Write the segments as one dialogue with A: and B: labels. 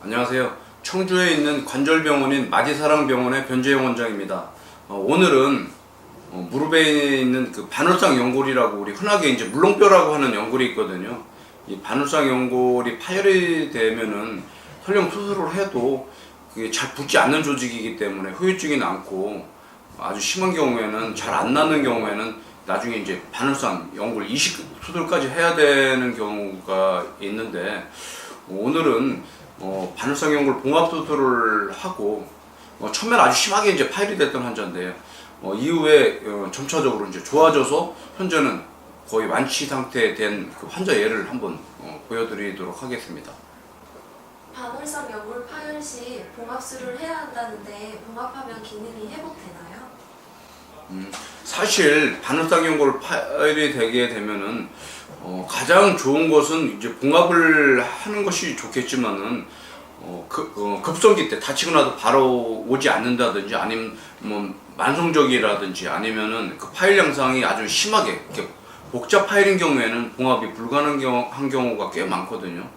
A: 안녕하세요. 청주에 있는 관절병원인 마디사랑병원의 변재영 원장입니다. 오늘은 무릎에 있는 그 반월상 연골이라고 우리 흔하게 이제 물렁뼈라고 하는 연골이 있거든요. 이 반월상 연골이 파열이 되면은 설령 수술을 해도 그게 잘 붙지 않는 조직이기 때문에 후유증이 많고 아주 심한 경우에는 잘 안 나는 경우에는 나중에 이제 반월상 연골 이식 수술까지 해야 되는 경우가 있는데 오늘은 반월상 연골 봉합 수술을 하고 처음엔 아주 심하게 이제 파열이 됐던 환자인데요. 이후에 점차적으로 이제 좋아져서 현재는 거의 완치 상태에 된 그 환자 예를 한번 보여드리도록 하겠습니다.
B: 반월상 연골 파열 시 봉합술을 해야 한다는데 봉합하면 기능이 회복되나요?
A: 사실 반월상 연골 파열이 되게 되면은 가장 좋은 것은 이제 봉합을 하는 것이 좋겠지만은 급성기 때 다치고 나서 바로 오지 않는다든지 아니면 뭐 만성적이라든지 아니면은 그 파열 양상이 아주 심하게 이렇게 복잡 파열인 경우에는 봉합이 불가능한 경우가 꽤 많거든요.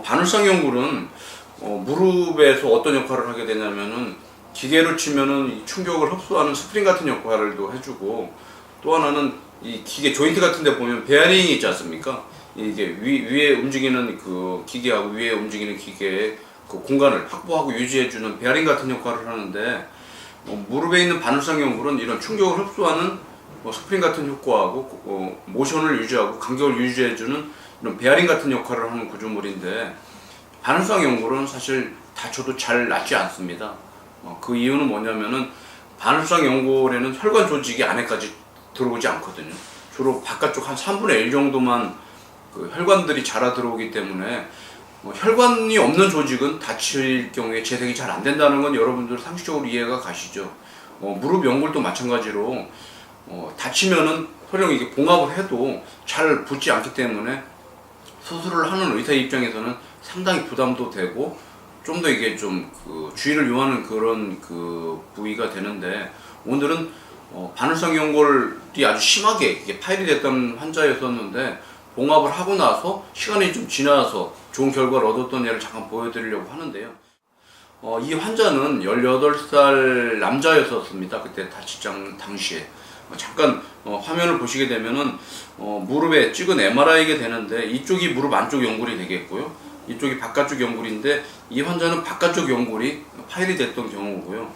A: 반월상 연골은 무릎에서 어떤 역할을 하게 되냐면은 기계로 치면은 이 충격을 흡수하는 스프링 같은 역할을 또 해주고, 또 하나는 이 기계 조인트 같은 데 보면 베어링이 있지 않습니까? 이게 위에 움직이는 그 기계하고 위에 움직이는 기계의 그 공간을 확보하고 유지해주는 베어링 같은 역할을 하는데, 무릎에 있는 반월상 연골은 이런 충격을 흡수하는 스프링 같은 효과하고 모션을 유지하고 간격을 유지해주는 이런 베어링 같은 역할을 하는 구조물인데, 반월상 연골은 사실 다쳐도 잘 낫지 않습니다. 그 이유는 뭐냐면은 반월상 연골에는 혈관 조직이 안에까지 들어오지 않거든요. 주로 바깥쪽 한 3분의 1 정도만 그 혈관들이 자라 들어오기 때문에 혈관이 없는 조직은 다칠 경우에 재생이 잘 안 된다는 건 여러분들 상식적으로 이해가 가시죠. 무릎 연골도 마찬가지로 다치면은 설령 이게 봉합을 해도 잘 붙지 않기 때문에 수술을 하는 의사 입장에서는 상당히 부담도 되고 좀 더 이게 좀 그 주의를 요하는 그런 그 부위가 되는데, 오늘은 반월상 연골이 아주 심하게 이게 파열이 됐던 환자였었는데 봉합을 하고 나서 시간이 좀 지나서 좋은 결과를 얻었던 예를 잠깐 보여드리려고 하는데요. 이 환자는 18살 남자였었습니다. 그때 다치장 당시에. 잠깐 화면을 보시게 되면은 무릎에 찍은 MRI가 되는데 이쪽이 무릎 안쪽 연골이 되겠고요. 이쪽이 바깥쪽 연골인데 이 환자는 바깥쪽 연골이 파열이 됐던 경우고요.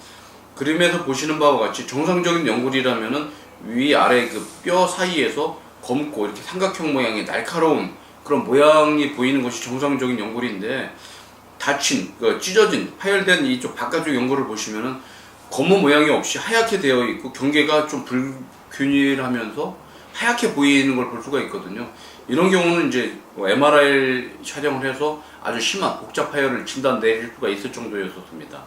A: 그림에서 보시는 바와 같이 정상적인 연골이라면은 위 아래 그 뼈 사이에서 검고 이렇게 삼각형 모양의 날카로운 그런 모양이 보이는 것이 정상적인 연골인데, 다친, 찢어진, 파열된 이쪽 바깥쪽 연골을 보시면은 검은 모양이 없이 하얗게 되어 있고 경계가 좀 불균일하면서 하얗게 보이는 걸 볼 수가 있거든요. 이런 경우는 이제 MRI 촬영을 해서 아주 심한 복잡 파열을 진단 내릴 수가 있을 정도였었습니다.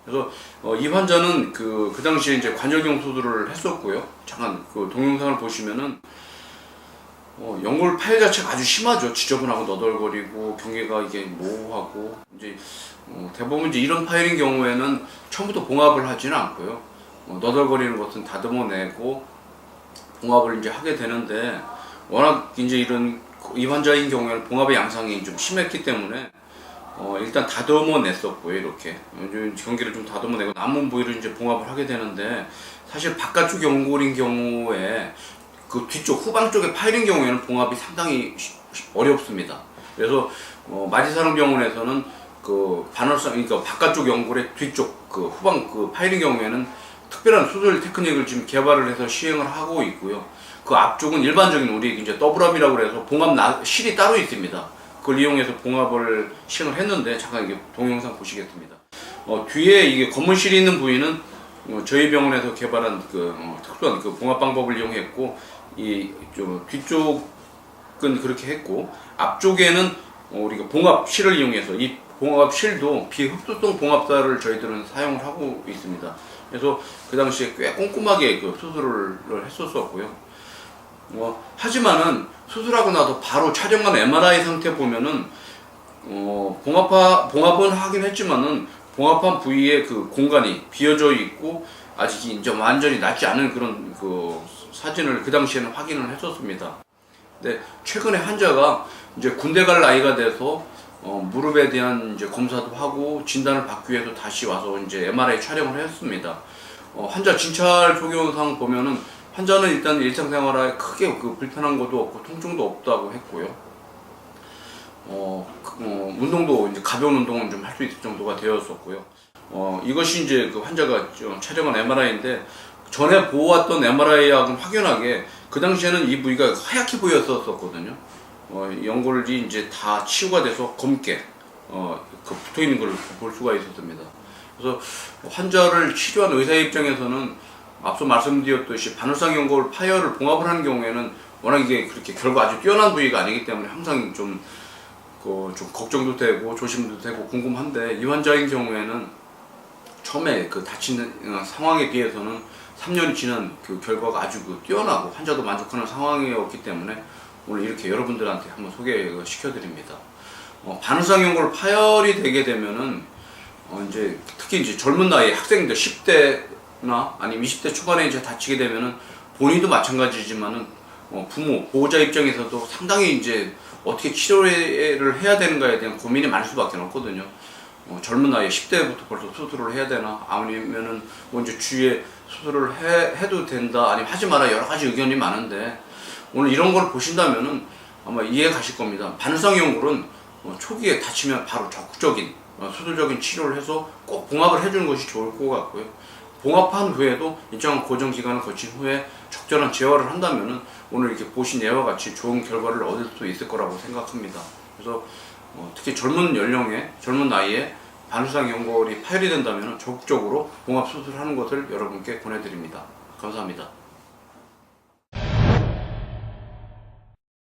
A: 그래서 이 환자는 그 당시에 이제 관절경 수술을 했었고요. 잠깐 그 동영상을 보시면은 연골 파열 자체가 아주 심하죠. 지저분하고 너덜거리고 경계가 이게 모호하고 이제 대부분 이제 이런 파열인 경우에는 처음부터 봉합을 하지는 않고요. 너덜거리는 것은 다듬어내고 봉합을 이제 하게 되는데, 워낙 이제 이 환자인 경우에는 봉합의 양상이 좀 심했기 때문에 일단 다듬어 냈었고요. 이렇게 경계를 좀 다듬어내고 남은 부위를 이제 봉합을 하게 되는데, 사실 바깥쪽 연골인 경우에 그 뒤쪽 후방 쪽에 파열인 경우에는 봉합이 상당히 어렵습니다. 그래서 마디사랑병원에서는 그 반월상, 그러니까 바깥쪽 연골의 뒤쪽 그 후방 그 파열인 경우에는 특별한 수술 테크닉을 지금 개발을 해서 시행을 하고 있고요. 그 앞쪽은 일반적인 우리 이제 더블암이라고 해서 봉합 실이 따로 있습니다. 그걸 이용해서 봉합을 시행을 했는데, 잠깐 이게 동영상 보시겠습니다. 뒤에 이게 검은 실이 있는 부위는 저희 병원에서 개발한 그 특수한 그 봉합 방법을 이용했고, 이 좀 뒤쪽은 그렇게 했고, 앞쪽에는 우리가 봉합 실을 이용해서 이 봉합 실도 비흡수성 봉합사를 저희들은 사용을 하고 있습니다. 그래서 그 당시에 꽤 꼼꼼하게 그 수술을 했었었고요. 하지만은 수술하고 나서 바로 촬영한 MRI 상태 보면은 봉합은 하긴 했지만은 봉합한 부위에 그 공간이 비어져 있고 아직 이제 완전히 낫지 않은 그런 그 사진을 그 당시에는 확인을 했었습니다. 근데 최근에 환자가 이제 군대 갈 나이가 돼서 무릎에 대한 이제 검사도 하고 진단을 받기 위해서 다시 와서 이제 MRI 촬영을 했습니다. 환자 진찰 조경상 보면은 환자는 일단 일상생활에 크게 불편한 것도 없고 통증도 없다고 했고요. 운동도 이제 가벼운 운동은 좀 할 수 있을 정도가 되었었고요. 이것이 이제 그 환자가 촬영한 MRI인데 전에 보았던 MRI하고는 확연하게 그 당시에는 이 부위가 하얗게 보였었거든요. 연골이 이제 다 치유가 돼서 검게 붙어 있는 걸 볼 수가 있었습니다. 그래서 환자를 치료한 의사의 입장에서는 앞서 말씀드렸듯이 바늘상 연골 파열을 봉합을 하는 경우에는 워낙 이게 그렇게 결과 아주 뛰어난 부위가 아니기 때문에 항상 좀 걱정도 되고 조심도 되고 궁금한데 이 환자의 경우에는 처음에 그 다치는 상황에 비해서는 3년이 지난 그 결과가 아주 뛰어나고 환자도 만족하는 상황이었기 때문에 오늘 이렇게 여러분들한테 한번 소개시켜드립니다. 바늘상 연골 파열이 되게 되면은 이제 특히 이제 젊은 나이 학생들 10대나 아니면 20대 초반에 이제 다치게 되면은 본인도 마찬가지지만은 부모 보호자 입장에서도 상당히 이제 어떻게 치료를 해야 되는가에 대한 고민이 많을 수밖에 없거든요. 젊은 나이에 10대부터 벌써 수술을 해야 되나 아니면은 뭐 이제 주위에 수술을 해도 된다 아니면 하지 마라 여러 가지 의견이 많은데 오늘 이런 걸 보신다면은 아마 이해 가실 겁니다. 바늘상 연골은 초기에 다치면 바로 적극적인 수술적인 치료를 해서 꼭 봉합을 해주는 것이 좋을 것 같고요. 봉합한 후에도 일정한 고정 기간을 거친 후에 적절한 재활을 한다면은 오늘 이렇게 보신 예와 같이 좋은 결과를 얻을 수 있을 거라고 생각합니다. 그래서 특히 젊은 연령에 젊은 나이에 바늘상 연골이 파열이 된다면 적극적으로 봉합 수술하는 것을 여러분께 권해드립니다. 감사합니다.